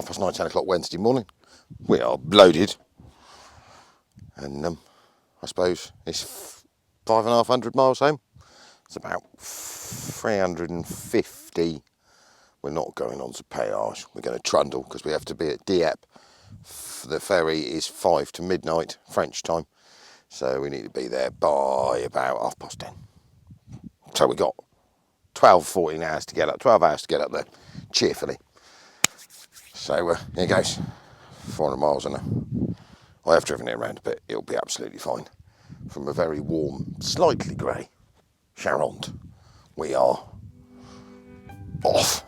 9:30, 10 o'clock Wednesday morning. We are loaded, and I suppose it's 550 miles home. It's about 350. We're not going on to Péage. We're going to trundle because we have to be at Dieppe. The ferry is 5 to midnight French time, so we need to be there by about 10:30. So we got 14 hours to get up, 12 hours to get up there, cheerfully. So here goes, 400 miles and I have driven it around a bit. It'll be absolutely fine. From a very warm, slightly grey Charente, we are off.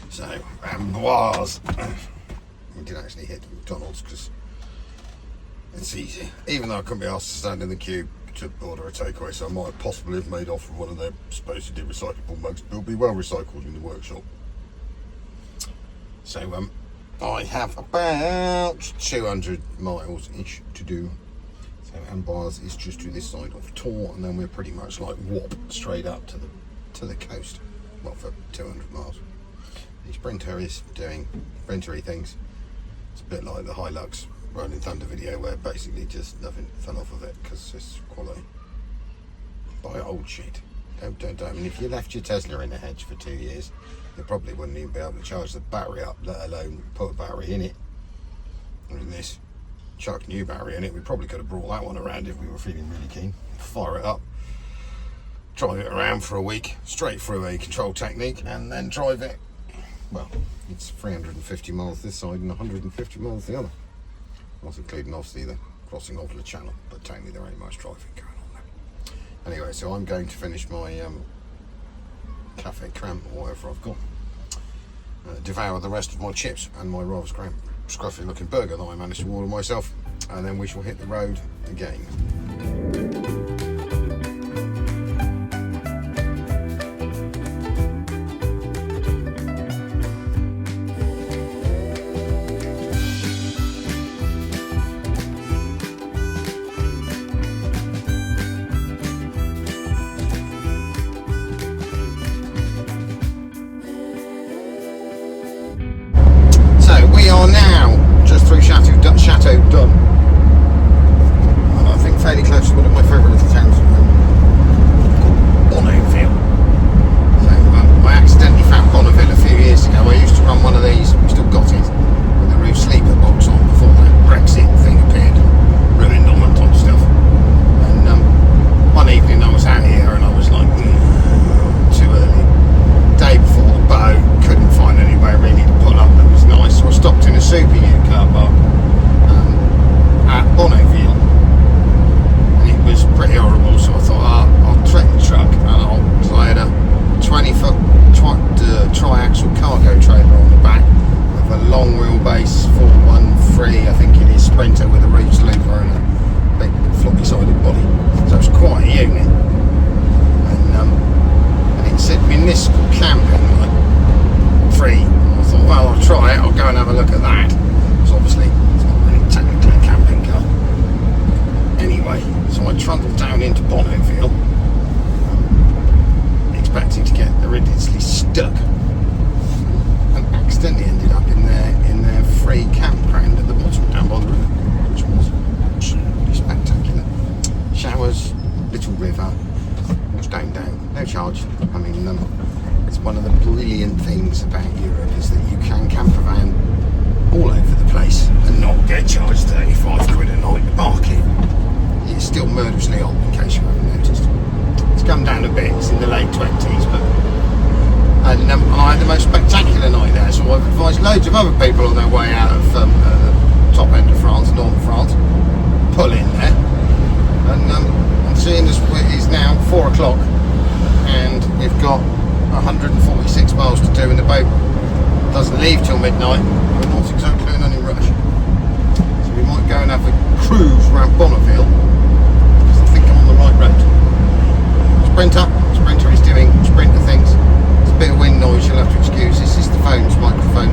So, Bonneval. We did actually hit McDonald's because it's easy. Even though I couldn't be asked to stand in the queue to order a takeaway, so I might possibly have made off with one of their supposedly recyclable mugs, but it'll be well recycled in the workshop. So, I have about 200 miles-ish to do. So, Bonneval is just to this side of Tours, and then we're pretty much like whop straight up to the coast. Well, for 200 miles. These Sprinter doing sprintery things. It's a bit like the Hilux Rolling Thunder video where basically just nothing fell off of it because it's quality. Buy old shit. Don't. I mean, if you left your Tesla in a hedge for 2 years, you probably wouldn't even be able to charge the battery up, let alone put a battery in it. And this chuck new battery in it, we probably could have brought that one around if we were feeling really keen. Fire it up, drive it around for a week, straight through a control technique, and then drive it. Well, it's 350 miles this side and 150 miles the other. Not including obviously the crossing over the channel, but technically there ain't much driving going on there. Anyway, so I'm going to finish my cafe cramp or whatever I've got, devour the rest of my chips and my rather scruffy looking burger that I managed to order myself, and then we shall hit the road again. We are now just through Chateau Dun, and I think fairly close to one of my favourite little towns, Bonneval. So I accidentally found Bonneval a few years ago. I used to run one of these, we still got it, with the roof sleeper box on before that Brexit thing appeared and ruined all that type of stuff. And one evening I was out here and I was like, too early. Day before the boat, couldn't find anywhere really to pull up that was nice, so I stopped in a super U car park at Bonneval, and it was pretty horrible, so I thought, I'll trek the truck, and I had a 20-foot tri-axle cargo trailer on the back with a long wheelbase 413, I think it is, Sprinter with a roof sleeper and a big floppy sided body, so it was quite a unit. And it said municipal camping, like free. I thought, well, I'll try it, I'll go and have a look at that, because obviously it's not really technically a camping car. Anyway, so I trundled down into Bonneval, expecting to get horrendously stuck, and accidentally ended up in their free campground at the bottom down by the river, which was absolutely spectacular. Showers, little river, down, no charge. I mean, it's one of the brilliant things about Europe is that you can camper van all over the place and not get charged 35 quid a night to park it. It's still murderously old, in case you haven't noticed. It's come down a bit, it's in the late 20s, but and I had the most spectacular night there, so I've advised loads of other people on their way out of the top end of France, north of France, pull in there. And I'm seeing this, it is now 4 o'clock and we've got 146 miles to do, and the boat doesn't leave till midnight. We're not exactly in any rush, so we might go and have a cruise around Bonneval, because I think I'm on the right road. Sprinter is doing sprinter things. There's a bit of wind noise, you'll have to excuse. This is the phone's microphone,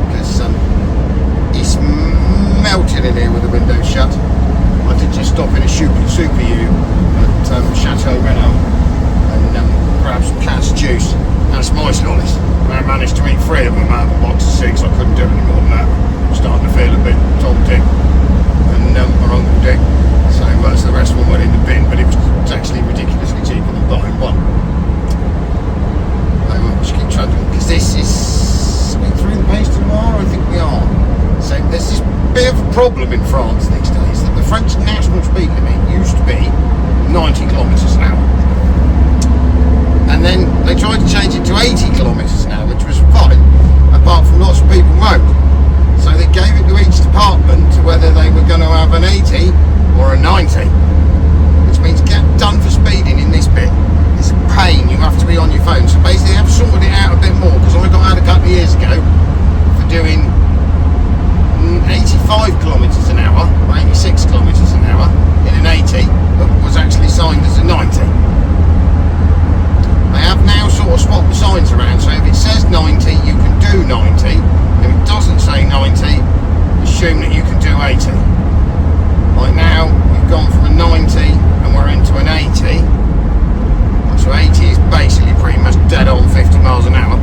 because it's melting in here with the windows shut. I did just stop in a super U at Chateau Renaud and grab some canned juice. That's my lollies. I managed to eat 3 of them out of a box of 6. I couldn't do any more than that. I'm starting to feel a bit Tom Dick and or Uncle Dick. So the rest of them went in the bin, but it was actually ridiculously cheaper than buying one. I will just keep trundling, because this is through the Pays du Loire, I think we are. So there's this bit of a problem in France these days, that the French national speed limit used to be 90 kilometres an hour. And then they tried to change it to 80 kilometres an hour, which was fine, apart from lots of people moaned. So they gave it to each department to whether they were going to have an 80 or a 90, which means get done for speeding in this bit. It's a pain, you have to be on your phone. So basically I've sorted it out a bit more, because I got out a couple of years ago for doing 85 kilometres an hour, or 86 kilometres an hour in an 80, but was actually signed as a 90. They have now sort of swapped the signs around, so if it says 90 you can do 90, if it doesn't say 90 assume that you can do 80. Like now we've gone from a 90 and we're into an 80, so 80 is basically pretty much dead on 50 miles an hour.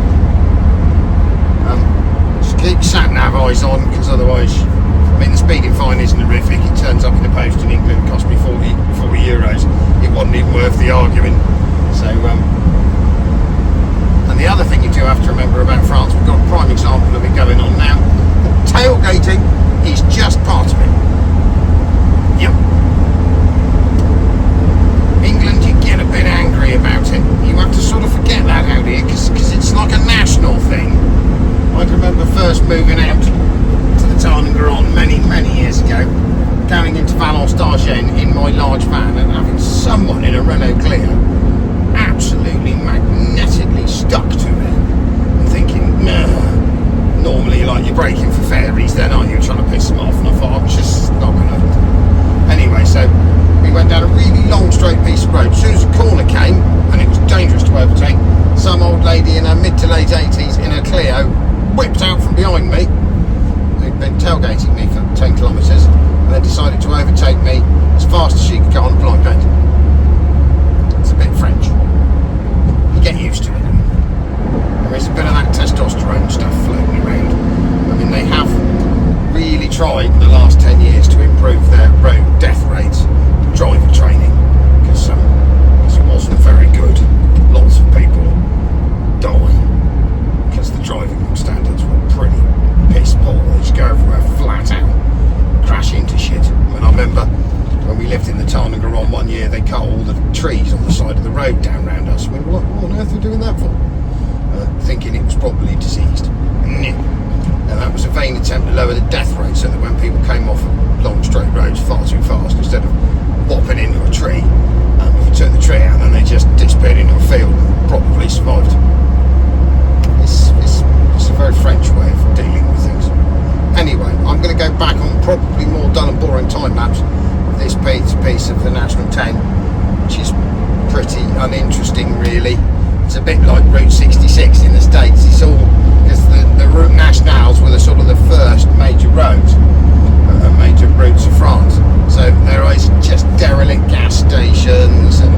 Just keep sat nav eyes on, because otherwise, I mean, the speeding fine isn't horrific. It turns up in the post in England, cost me 40 euros. It wasn't even worth the arguing. So and the other thing you do have to remember about France, we've got a prime example of it going on now. Tailgating is just part of it. Yep. England, you get a bit angry about it. You have to sort of forget that out here, because it's like a national thing. I can remember first moving out to the Tarn-et-Garonne many years ago, going into Valence-d'Argent in my large van and having someone in a Renault Clio absolutely magnetically stuck to me and thinking, nah, like, you're braking for ferries then, aren't you? Trying to piss them off. And I thought, I was just not going to. Anyway, so we went down a really long straight piece of road. As soon as the corner came, and it was dangerous to overtake, some old lady in her mid to late 80s in her Clio whipped out from behind me, who'd been tailgating me for 10 kilometres, and then decided to overtake me as fast as she could go on a blind bend. It's a bit French. You get used to it. There is a bit of that testosterone stuff floating around. I mean, they have really tried in the last 10 years to improve their road death rates, driver training, because it wasn't very good. Lots of people die because the driving standards were pretty piss poor. They just go everywhere flat out, crash into shit. I mean, I remember when we lived in the Tarn-and-Garonne one year, they cut all the trees on the side of the road down round us. I mean, what on earth are we doing that for? Thinking it was probably diseased. And that was a vain attempt to lower the death rate, so that when people came off long straight roads far too fast, instead of whopping into a tree, if you took the tree out, then they just disappeared into a field and probably survived. It's a very French way of dealing with things. Anyway, I'm going to go back on probably more dull and boring time maps of this piece of the National 10, which is pretty uninteresting, really. It's a bit like Route 66 in the States. It's all because the Route Nationales were the sort of the first major roads, major routes of France. So there is just derelict gas stations and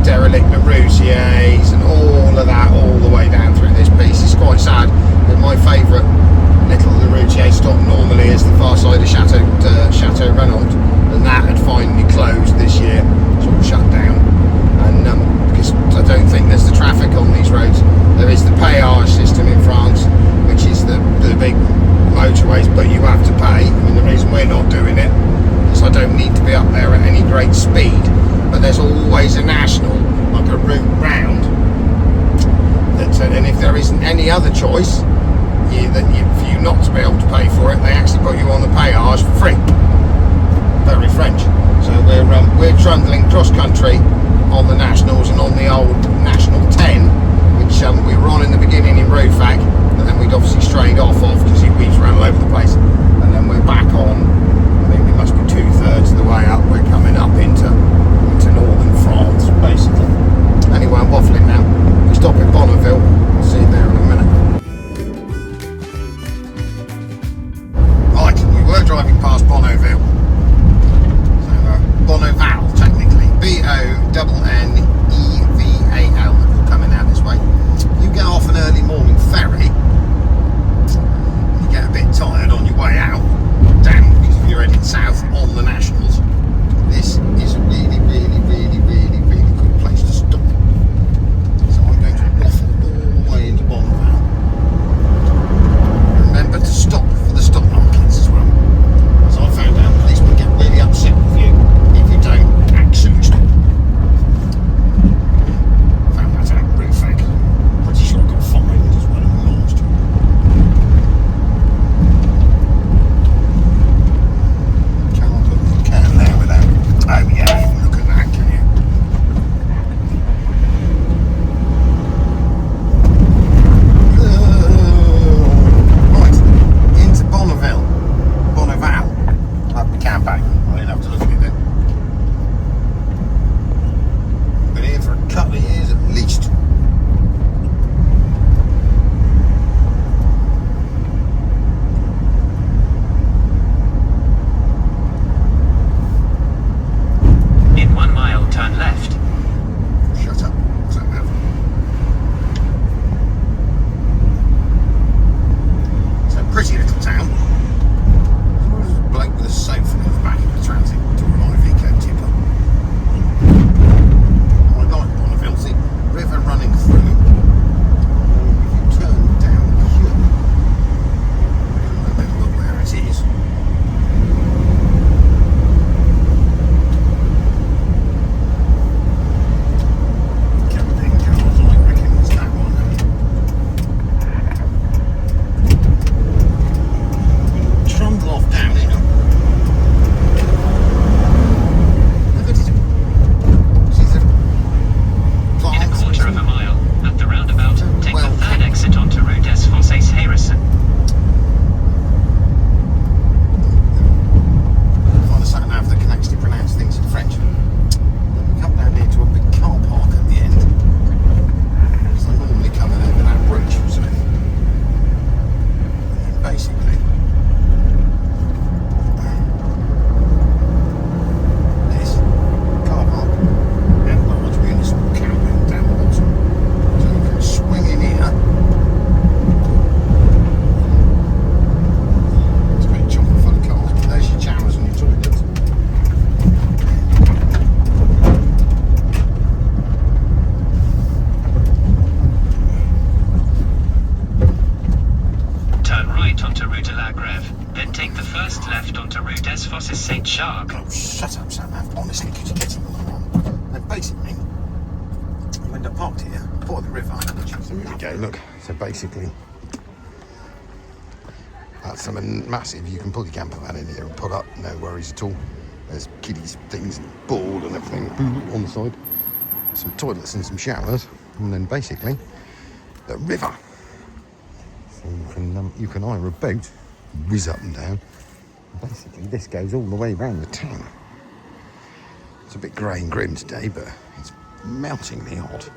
derelict Larousiers and all of that all the way down through this piece. It's quite sad, but my favourite little Larousier stop normally is the far side of Chateau Renaud, and that had finally closed this year. It's all shut down, and because I don't think there's the traffic on these roads. There is the péage system in France, which is the big motorways, but you have to pay. I mean, the reason we're not doing it is I don't need to be up there at any great speed, but there's always a national, like a route round, and if there isn't any other choice for you not to be able to pay for it, they actually put you on the péage for free. Very French. So we're trundling cross country on the nationals and on the old National 10, which we were on in the beginning in Roufac, and then we'd obviously strayed off because it weaves around all over the place, and then we're back on. I mean, we must be 2/3 of the way up. We're coming up into northern France, basically. Anyway, I'm waffling now. We stop in Bonneval. I'll see you there in a minute. Right, we were driving past Bonneval. So Bonneval, technically. Bonneval. Coming out this way. You get off an early morning ferry, you get a bit tired on your way out, down, because if you're heading south on the nationals, this is parked here by the river. So here we go, look. So basically, that's something massive. You can pull your camper van in here and pull up, no worries at all. There's kiddies, things, and ball and everything on the side. Some toilets and some showers, and then basically the river. So you can hire a boat, whiz up and down. Basically, this goes all the way around the town. It's a bit grey and grim today, but it's meltingly hot.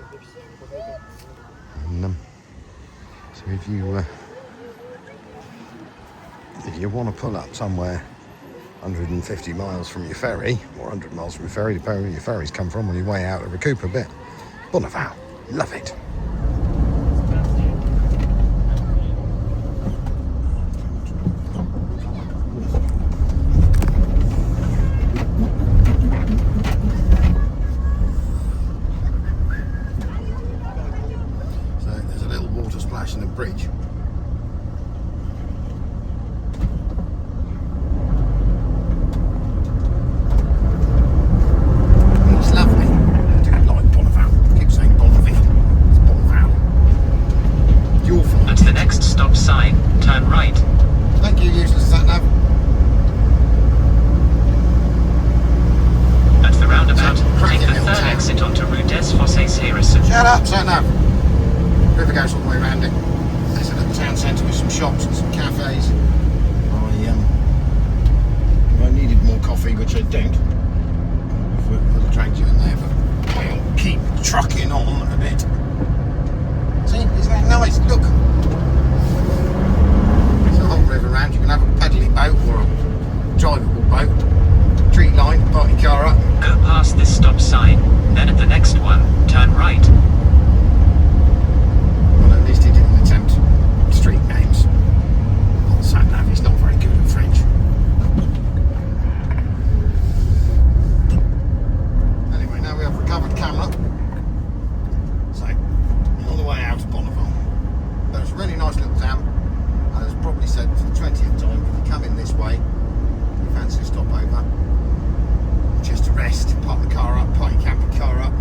And so if you want to pull up somewhere 150 miles from your ferry, or 100 miles from your ferry, depending where your ferries come from, on your way out to recoup a bit. Bonneval, love it. So there's a little water splash in the bridge. Shut up, sat nav. River goes all the way around it. There's a little town centre with some shops and some cafes. If I needed more coffee, which I don't, I would have dragged you in there, but I'll keep trucking on a bit. See, isn't that nice? Look. There's a whole river around. You can have a pedalling boat or a drivable boat. Tree line, park your car up. Go past this stop sign, then at the next one, turn right. Well, at least he didn't attempt street names. Old sat-nav, he's not very good at French. Anyway, now we have recovered camera. So, on the way out of Bonneval. But it's a really nice little town. And as probably said for the 20th time, if you come in this way, you fancy a stopover, just to rest, park the car up, park your camping car up.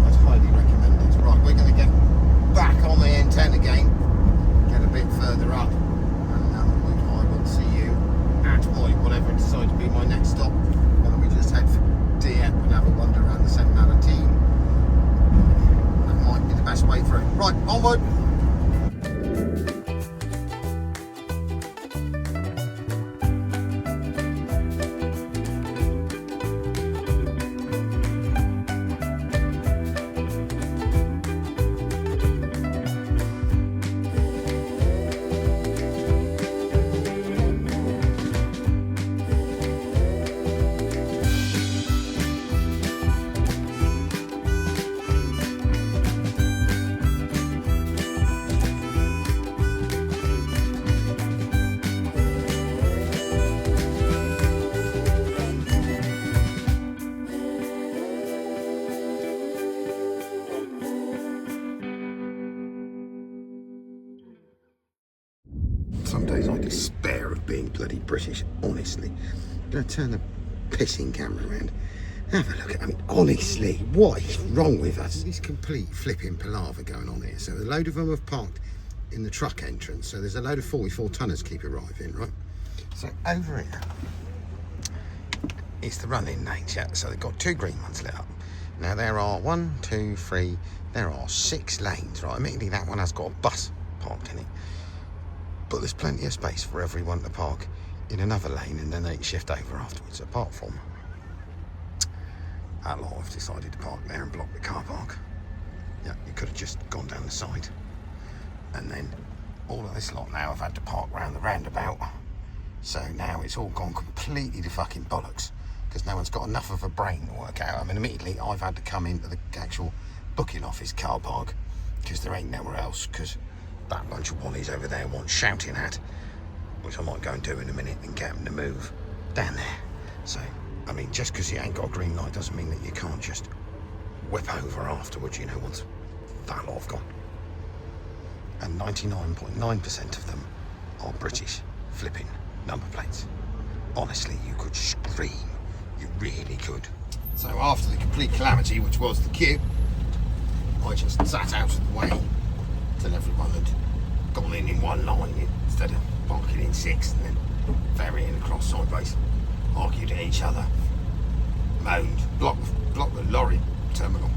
I'd highly recommend it. Right, we're going to get back on the N10 again, get a bit further up, and I will see you at whatever decides to be my next stop. Whether we just head for Dieppe and have a wander around the St. Martin. That might be the best way through. Right, onward! Some days I despair of being bloody British, honestly. I'm going to turn the pissing camera around. Have a look at, honestly, what is wrong with us? This complete flipping palaver going on here. So a load of them have parked in the truck entrance. So there's a load of 44 tonners keep arriving, right? So over here, it's the running lanes, yeah. So they've got 2 green ones lit up. Now there are 1, 2, 3, there are 6 lanes, right? Admittedly, that one has got a bus parked in it. But there's plenty of space for everyone to park in another lane, and then they shift over afterwards, apart from that lot have decided to park there and block the car park. Yeah, you could have just gone down the side. And then all of this lot now have had to park round the roundabout. So now it's all gone completely to fucking bollocks, because no one's got enough of a brain to work out. Immediately I've had to come into the actual booking office car park, because there ain't nowhere else, because that bunch of wallies over there want shouting at, which I might go and do in a minute and get them to move down there. So, just because you ain't got a green light doesn't mean that you can't just whip over afterwards, once that lot have gone. And 99.9% of them are British flipping number plates. Honestly, you could scream. You really could. So after the complete calamity, which was the queue, I just sat out of the way till everyone had gone in one line instead of parking in six and then ferrying across sideways, argued at each other, moaned, blocked the lorry terminal.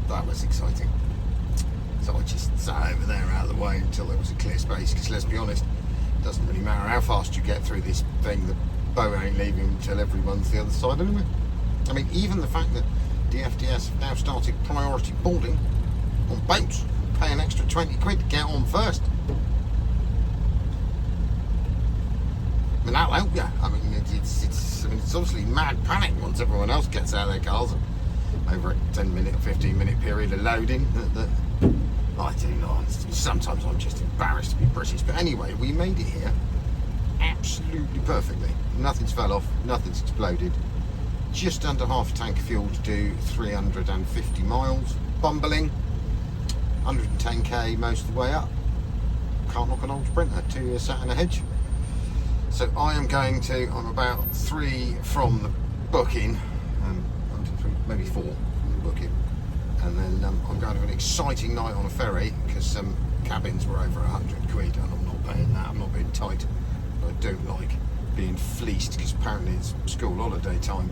That was exciting. So I just sat over there out of the way until there was a clear space, because let's be honest, it doesn't really matter how fast you get through this thing, the boat ain't leaving until everyone's the other side anyway. I mean, even the fact that the FDS have now started priority boarding on boats, pay an extra 20 quid to get on first. I mean, that'll help you. I mean, it's obviously mad panic once everyone else gets out of their cars and over a 10-minute or 15-minute period of loading. I do not. Sometimes I'm just embarrassed to be British. But anyway, we made it here absolutely perfectly. Nothing's fell off, nothing's exploded. Just under half a tank of fuel to do 350 miles. Bumbling. 110k most of the way up. Can't knock an old Sprinter. 2 years sat in a hedge. So I'm about 3 from the booking, 1, 2, 3, maybe 4 from the booking, and then I'm going to have an exciting night on a ferry because cabins were over 100 quid and I'm not paying that. I'm not being tight. I don't like being fleeced because apparently it's school holiday time.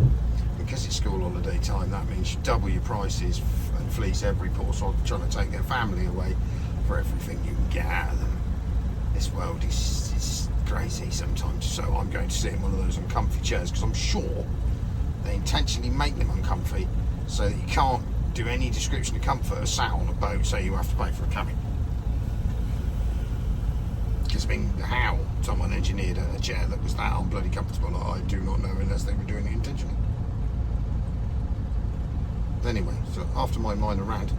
Because it's school holiday time, that means you double your prices and fleece every poor sod trying to take their family away for everything you can get out of them. This world is crazy sometimes, so I'm going to sit in one of those uncomfy chairs because I'm sure they intentionally make them uncomfy so that you can't do any description of comfort or sat on a boat, so you have to pay for a cabin. Because I mean, how someone engineered a chair that was that unbloody comfortable, I do not know unless they were doing it intentionally. Anyway, so after my minor rant,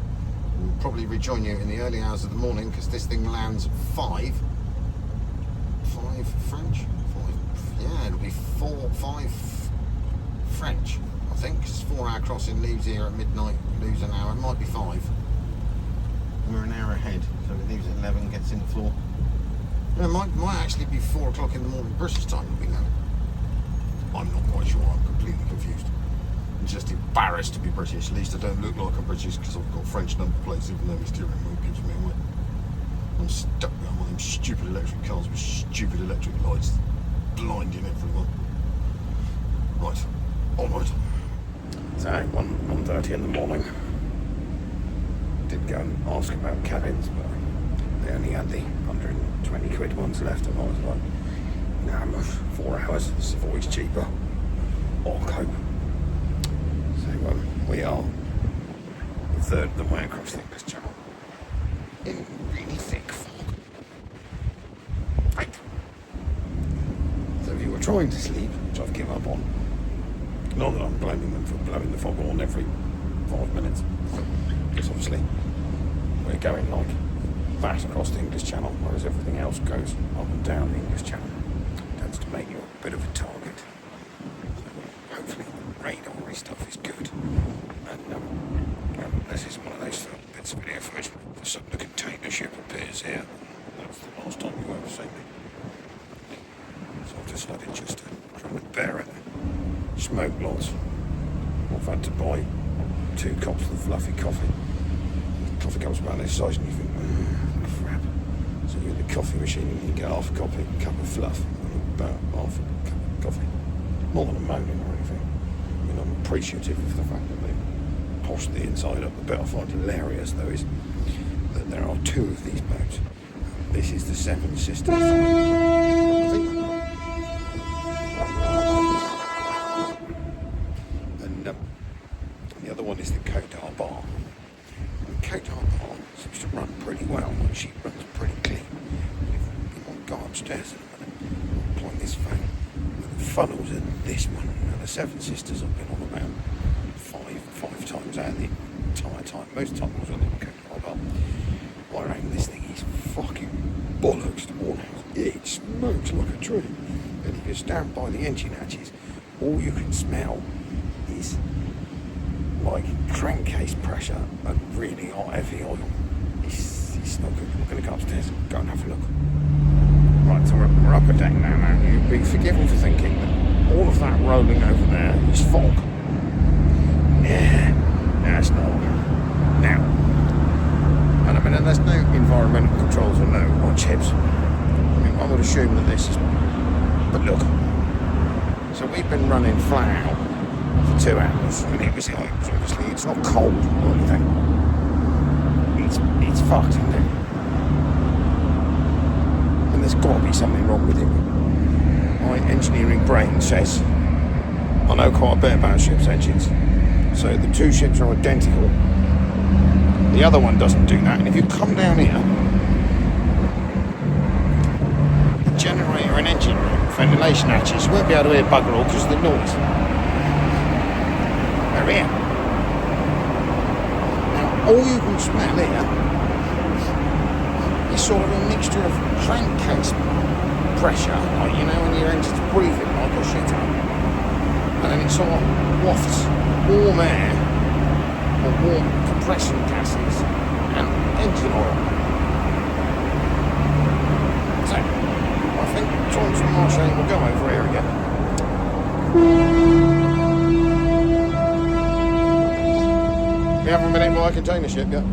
we'll probably rejoin you in the early hours of the morning because this thing lands at 5 French? 5, yeah, it'll be 5 French, I think. It's 4-hour crossing, leaves here at midnight, lose an hour, it might be 5. We're an hour ahead, so it leaves at 11, gets in the floor. It might actually be 4 o'clock in the morning British time, we know. I'm not quite sure, I'm completely confused. I'm just embarrassed to be British, at least I don't look like I'm British because I've got French number plates even though my steering wheel gives me away. I'm stuck behind one of them stupid electric cars with stupid electric lights blinding everyone. Right, onward. So 1:30 in the morning. Did go and ask about cabins, but they only had the 120 quid ones left, and I was like, nah, 4 hours, this is always cheaper. I'll cope. So we are a third of the way across the English Channel in really thick fog. Right. So if you were trying to sleep, which I've given up on, not that I'm blaming them for blowing the fog on every 5 minutes, because obviously we're going like that across the English Channel, whereas everything else goes up and down the English Channel. Tends to make you a bit of a target. So hopefully the radar stuff is good. And this is one of those bits of video footage. All of a sudden the container ship appears here. That's the last time you ever see me. So I've decided just to try and bear it. Smoke lots. I've had to buy 2 cups of fluffy coffee. The coffee comes about this size and you think, crap. So you're in the coffee machine and you get half a cup of fluff and about half a cup of coffee. Not that I'm moaning or anything. I mean, I'm appreciative of the fact that they posh the inside up. The bit I find hilarious though is that there are 2 of these boats. This is the Seven Sisters. And the other one is the Côte d'Arbar. Côte d'Arbar seems to run pretty well. She runs pretty clean. We might go upstairs in a minute. I'll point this phone. The funnels in this one and the Seven Sisters I've been on about five times out of the entire time. Most of the time I was on the Côte d'Arbar. I reckon this thing is fucking bollocks to worn out. It smokes like a tree. And if you stand by the engine hatches, all you can smell is like crankcase pressure and really hot heavy oil. It's not good. I'm going to go upstairs and go and have a look. Right, so we're up a deck now. You'd be forgiven for thinking that all of that rolling over there is fog. Yeah, no, it's not. Now, about chips. I mean, I would assume that this is... But look. So we've been running flat out for 2 hours, and it was like, obviously it's not cold or anything. It's fucked, isn't it? And there's got to be something wrong with it. My engineering brain says I know quite a bit about ships' engines. So the 2 ships are identical. The other one doesn't do that, and if you come down here, the generator and engine room, ventilation hatches, you won't be able to hear bugger all because of the noise. They're here. Now, all you can smell here is sort of a mixture of crankcase pressure, like, you know, when your engine's breathing like a shitter, and then it sort of wafts warm air or warm compression gases and engine oil. So, I think Thomas and Marshall will go over here again. We haven't been able to container ship yet.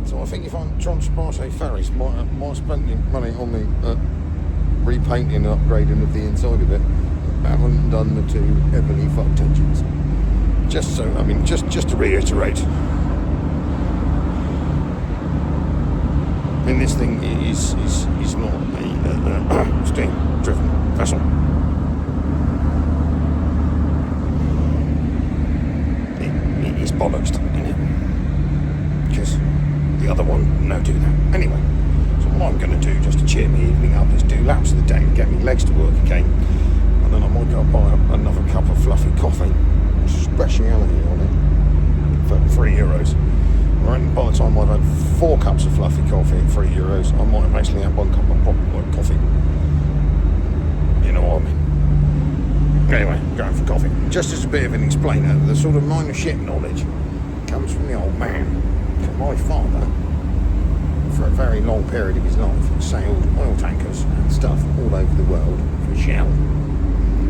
So I think if I'm Transport Ferries, might spend money on the repainting and upgrading of the inside of it. I haven't done the 2 heavily fucked engines. Just so, I mean, just to reiterate. I mean, this thing is not a steam-driven vessel. It is bollocks to begin it. Because the other one, no do that. Anyway, so what I'm going to do, just to cheer me evening up, is do laps of the day and get me legs to work again. And then I might go buy another cup of fluffy coffee. Speciality on it for €3. Right, and by the time I've had 4 cups of fluffy coffee at €3, I might have actually had 1 cup of proper coffee. You know what I mean? Anyway, going for coffee. Just as a bit of an explainer, the sort of minor ship knowledge comes from the old man. My father, for a very long period of his life, sailed oil tankers and stuff all over the world for Shell.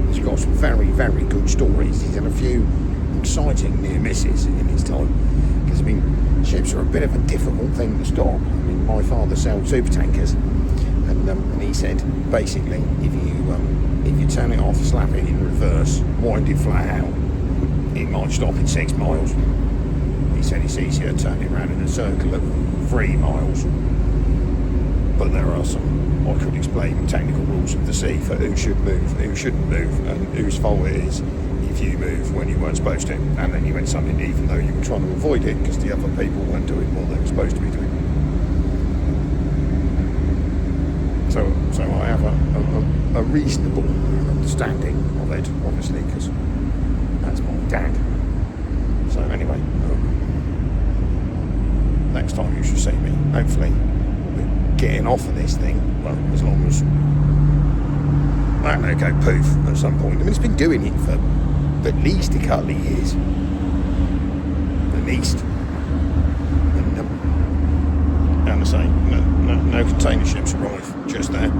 He's got some very, very good stories. He's had a few exciting near misses in his time. Because, I mean, ships are a bit of a difficult thing to stop. I mean, my father sailed super tankers, and he said, basically, if you turn it off, slap it in reverse, wind it flat out, it might stop in 6 miles. He said it's easier to turn it around in a circle of 3 miles. But there are some, I could explain, technical rules of the sea for who should move, who shouldn't move, and whose fault it is if you move when you weren't supposed to, and then you went something even though you were trying to avoid it because the other people weren't doing what they were supposed to be doing. So I have a reasonable understanding of it, obviously, because that's my dad. So anyway, next time you should see me, hopefully getting off of this thing, well, as long as I don't know, go poof at some point. I mean, it's been doing it for at least a couple of years, at least. And I say, no container ships arrive just there.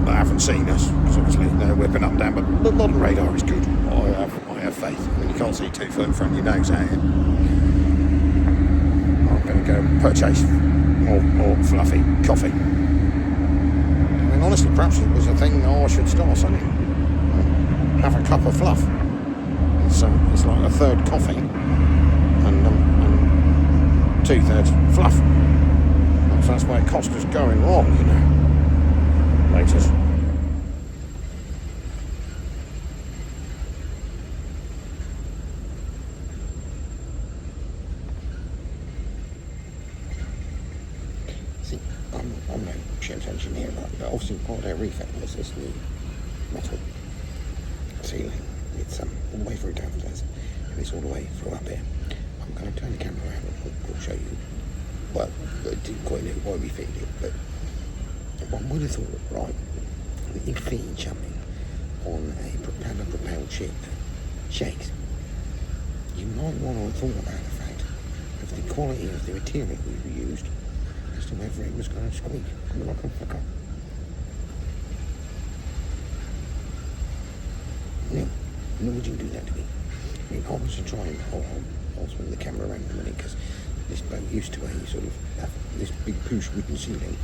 They haven't seen us because obviously they're whipping up and down. But modern radar is good. I have faith. I mean, you can't see 2 foot in front of your nose out here. I'm going to go purchase more fluffy coffee. I mean, honestly, perhaps it was a thing I should start selling. Have a cup of fluff. It's like a third coffee and 2/3 fluff. So that's where Costa's going wrong, you know. Laters. See, I'm no ship's engineer, but obviously part of their refit was this new metal ceiling. It's all the way through downstairs, and it's all the way through up here. I'm going to turn the camera around and I'll show you. Well, I didn't quite know why we fitted it, but one would have thought, right, that if fitting something on a propeller-propelled ship shakes, you might want to have thought about the fact of the quality of the material we used as to whether it was going to squeak like a fucker. No, would you do that to me? I mean, I was trying, I'll swing the camera around in a minute because this boat used to sort of have this big push wooden ceiling,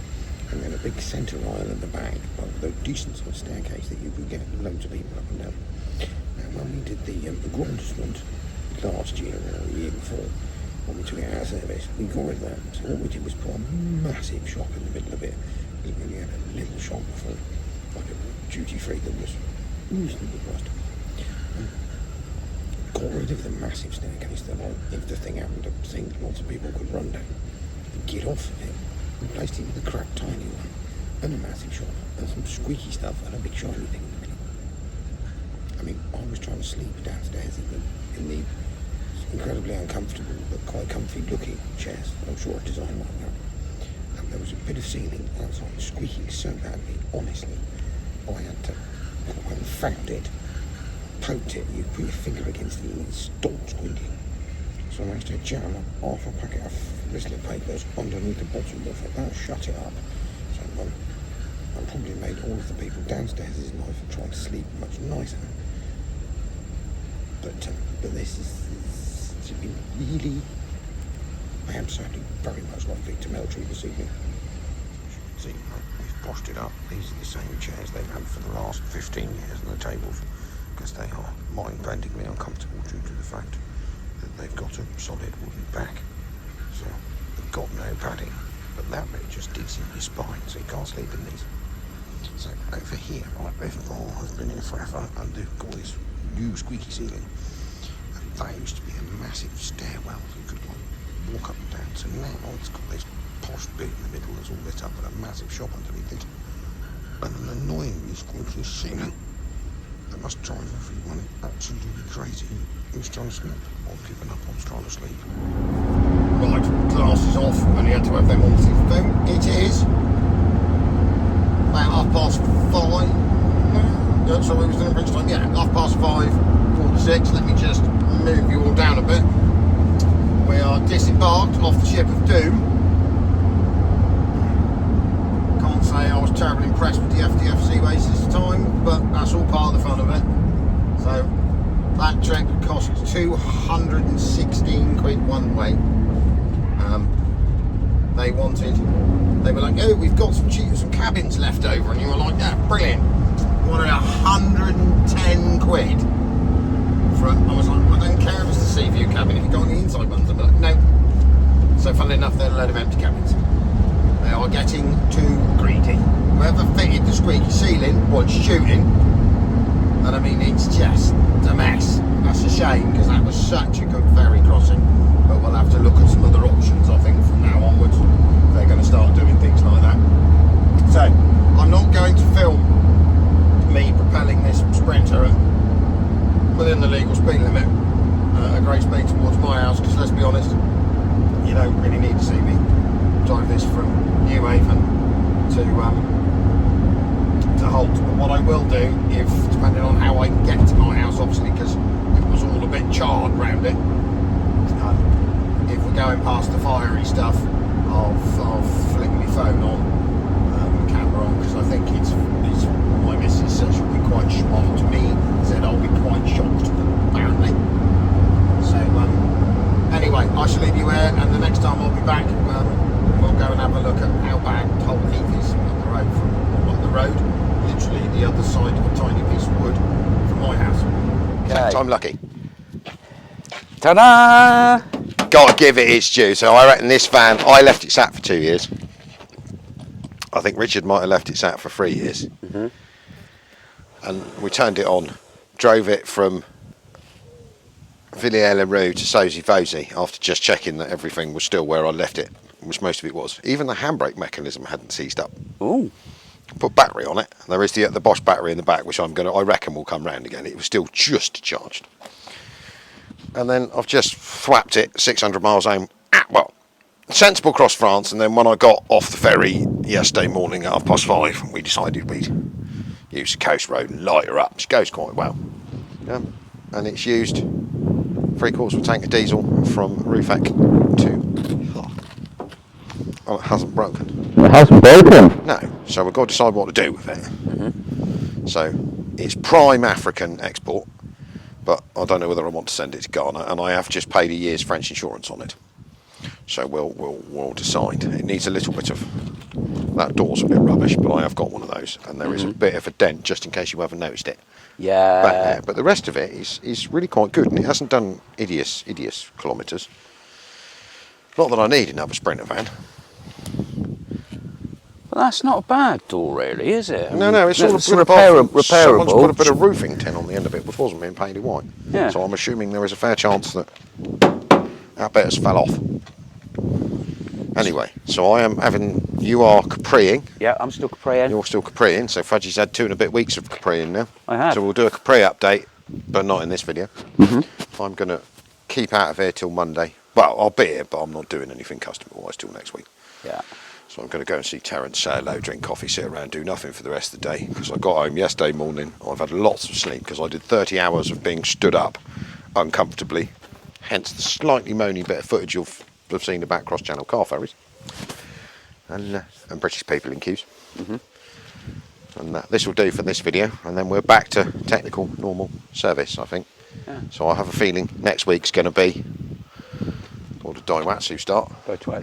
and then a big centre aisle at the back, with a decent sort of staircase that you could get loads of people up and down. Now, when we did the Grandstand last year or the year before, when we took it out of service, we got rid of that. So what we did was put a massive shop in the middle of it. We only had a little shop for like a duty free that was reasonably priced. Got rid of the massive staircase that, like, if the thing happened, I think lots of people could run down and get off of it. Replaced it with a crap tiny one and a massive shop and some squeaky stuff and a big shiny thing in the middle. I mean, I was trying to sleep downstairs in the incredibly uncomfortable but quite comfy looking chairs. I'm sure I designed one now. And there was a bit of ceiling outside squeaking so badly, honestly. I had to, when I found it, poked it, you put your finger against it and it stopped squeaking. So I managed to jam up half a packet of wristlet papers underneath the bottom of it. That shut it up. So I probably made all of the people downstairs' life and tried to sleep much nicer. But this is been really, I am certainly very much like Victor Meldrew this evening. See, we've washed it up. These are the same chairs they've had for the last 15 years on the tables, because they are mind-bendingly uncomfortable due to the fact that they've got a solid wooden back. So they've got no padding, but that bit just digs in your spine, so you can't sleep in these. So over here, right, they've been here forever, and they've got this new squeaky ceiling. That used to be a massive stairwell you could like walk up and down. So now it's got this posh bit in the middle that's all lit up with a massive shop underneath it. And an annoyingly squeaky ceiling that must drive everyone absolutely crazy who's trying to sleep or given up on trying to sleep. Right, glasses off, and you had to have them on the phone. It is about 5:30. Yeah, so we was doing bridge time. Yeah, 5:30, 4:46. Let me just move you all down a bit. We are disembarked off the ship of doom. Can't say I was terribly impressed with the FDF Seaways this time, but that's all part of the fun of it. So that trip cost 216 quid one way. They were like, oh, we've got some cabins left over, and you were like, yeah, brilliant. You wanted 110 quid. I was like, I don't care if it's the sea view cabin, if you go on the inside ones. I'm like, no. So funnily enough, they're a load of empty cabins. They are getting too greedy. Whoever fitted the squeaky ceiling was shooting, and I mean, it's just a mess. That's a shame, because that was such a good ferry crossing, but we'll have to look at some other options, I think, from now onwards. They're going to start doing things like that. So I'm not going to film me propelling this Sprinter within the legal speed limit at a great speed towards my house, because let's be honest, you don't really need to see me drive this from New Haven to Holt. But what I will do, if depending on how I can get to my house, obviously, because it was all a bit charred round it, if we're going past the fiery stuff, I'll flick my phone on, camera on, because I think it's my missus said she'll be quite shocked. To me, said I'll be quite shocked, apparently. So anyway, I shall leave you here, and the next time I'll be back, we'll go and have a look at how bad Holt Heath is up the road literally the other side of a tiny piece of wood from my house. Okay. I'm lucky. Ta-da! Gotta give it its due. So I reckon this van, I left it sat for 2 years. I think Richard might have left it sat for 3 years. Mm-hmm. And we turned it on, drove it from Villiers-le-Roux to Sozy-Vozy after just checking that everything was still where I left it, which most of it was. Even the handbrake mechanism hadn't seized up. Ooh. Put battery on it. There is the Bosch battery in the back, which I reckon will come round again. It was still just charged. And then I've just thwapped it 600 miles home. Sensible across France, and then when I got off the ferry yesterday morning at 5:30, we decided we'd use the coast road and light her up. She goes quite well. And it's used 3/4 of a tank of diesel from Rufek to... Oh, it hasn't broken. It hasn't broken? No, so we've got to decide what to do with it. Mm-hmm. So it's prime African export, but I don't know whether I want to send it to Ghana, and I have just paid a year's French insurance on it. So we'll decide. It needs a little bit of, that door's a bit rubbish, but I have got one of those, and there is a bit of a dent, just in case you haven't noticed it. Yeah. Back there. But the rest of it is really quite good, and it hasn't done hideous kilometres. Not that I need another Sprinter van. Well, that's not a bad door, really, is it? No, it's all repairable. Someone's put a bit of roofing tin on the end of it, which wasn't being painted white. Yeah. So I'm assuming there is a fair chance that our bit has fell off. Anyway, so I am having. You are Capreing. Yeah, I'm still Capreing. You're still Capreing. So Fudgy's had 2 and a bit weeks of Capreing now. I have. So we'll do a Capri update, but not in this video. I'm going to keep out of here till Monday. Well, I'll be here, but I'm not doing anything customer-wise till next week. Yeah. So I'm going to go and see Terence, say hello, drink coffee, sit around, do nothing for the rest of the day. Because I got home yesterday morning. I've had lots of sleep because I did 30 hours of being stood up uncomfortably. Hence the slightly moany bit of footage you'll have seen about cross-channel car ferries and British people in queues. And this will do for this video, and then we're back to technical normal service, I think. Yeah. So I have a feeling next week's going to be, or the Daihatsu start.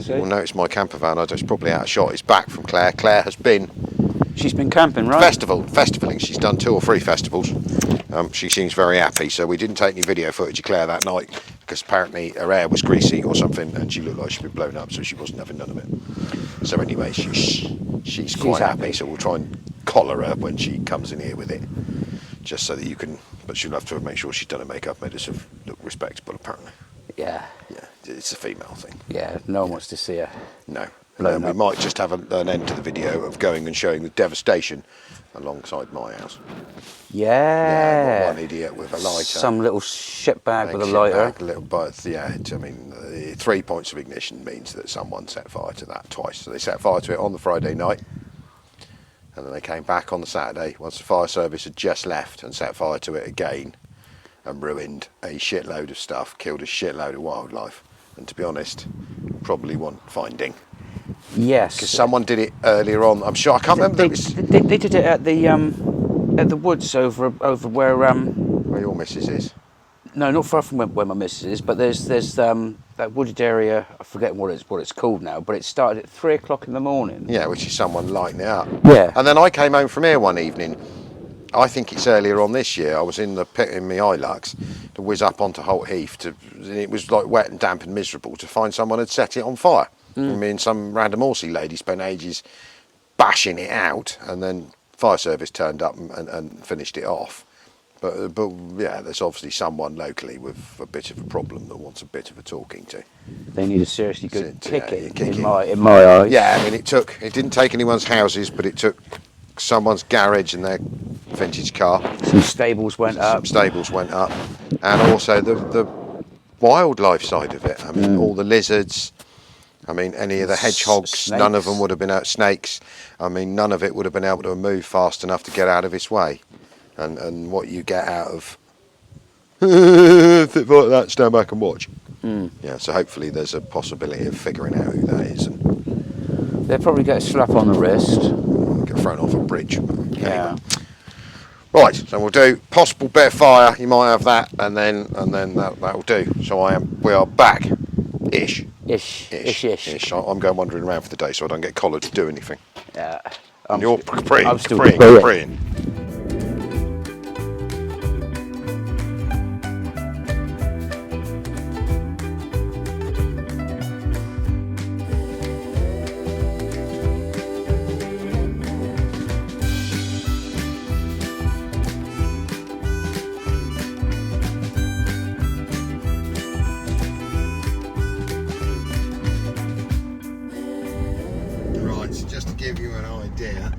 You'll notice my camper van, it's probably out of shot. It's back from Claire. Claire has been. She's been camping, right? Festivaling. She's done 2 or 3 festivals. She seems very happy. So we didn't take any video footage of Claire that night because apparently her hair was greasy or something, and she looked like she'd been blown up, so she wasn't having none of it. So anyway, she's quite happy. So we'll try and collar her when she comes in here with it, just so that you can. But she'll have to make sure she's done her makeup, made us look respectable. Apparently. Yeah. Yeah, it's a female thing. Yeah, no one wants to see her. No. And then we might just have an end to the video of going and showing the devastation alongside my house. Yeah. One idiot with a lighter. Some little shitbag with a lighter. Little bit, yeah. I mean, 3 points of ignition means that someone set fire to that twice. So they set fire to it on the Friday night, and then they came back on the Saturday once the fire service had just left and set fire to it again, and ruined a shitload of stuff, killed a shitload of wildlife, and to be honest, probably one finding. Yes. Because someone did it earlier on. I'm sure I can't remember. They did it at the woods over where Where your missus is. No, not far from where my missus is, but there's that wooded area. I forget what it's called now, but it started at 3 o'clock in the morning. Yeah, which is someone lighting it up. Yeah. And then I came home from here one evening. I think it's earlier on this year. I was in the pit in my Hilux to whiz up onto Holt Heath. It was like wet and damp and miserable to find someone had set it on fire. I mean, some random horsey lady spent ages bashing it out, and then fire service turned up and finished it off. But yeah, there's obviously someone locally with a bit of a problem that wants a bit of a talking to. They need a seriously good kicking, yeah, in my eyes. Yeah, I mean, it didn't take anyone's houses, but it took someone's garage and their vintage car. Some stables went up. And also the wildlife side of it. I mean, all the lizards. I mean, any of the hedgehogs, Snakes. none of them would have been out. Snakes. I mean, none of it would have been able to move fast enough to get out of its way. And what you get out of things like that, stand back and watch. Yeah, so hopefully there's a possibility of figuring out who that is. And They'll probably get a slap on the wrist. get thrown off a bridge. Yeah. Anyway. Right, so we'll do possible bit of fire. You might have that, and then that'll do. So we are back, ish. I'm going wandering around for the day, so I don't get collared to do anything. Yeah. And you're I'm still praying. Right, so just to give you an idea,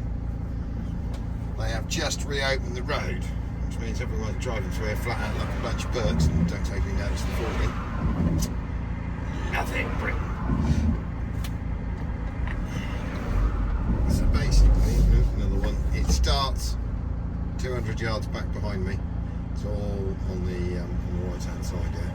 they have just reopened the road, which means everyone's driving through here flat out like a bunch of birds and don't take any notice of the falling. Nothing, Britain. So basically, another one, it starts 200 yards back behind me. It's all on the right hand side here.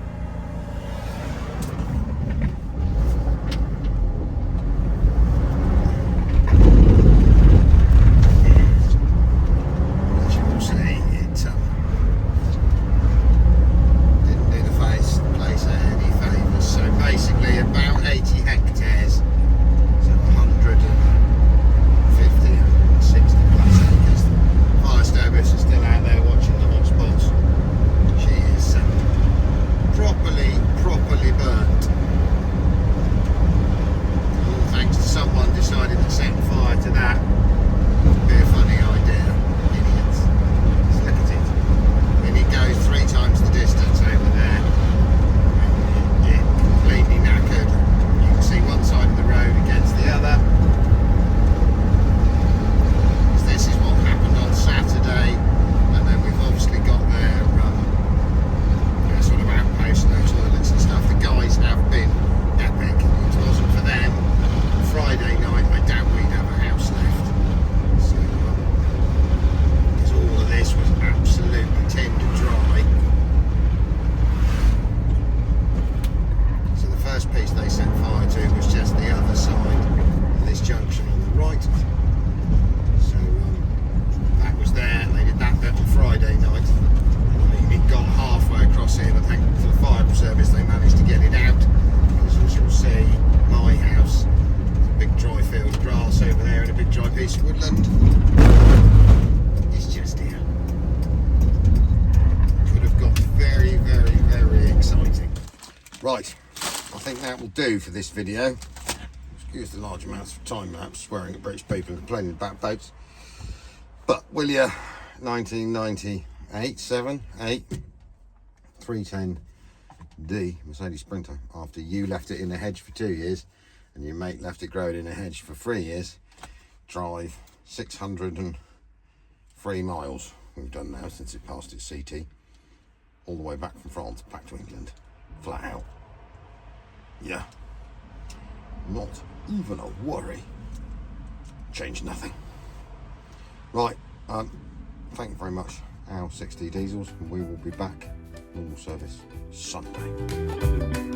Right, I think that will do for this video. Excuse the large amounts of time lapse swearing at British people and complaining about boats. But will you, 1998, 7, 8, 310D Mercedes Sprinter, after you left it in a hedge for 2 years and your mate left it growing in a hedge for 3 years, drive 603 miles we've done now since it passed its CT, all the way back from France back to England, flat out. Yeah, not even a worry. Change nothing. Right, thank you very much, our 6D Diesels, and we will be back normal service Sunday.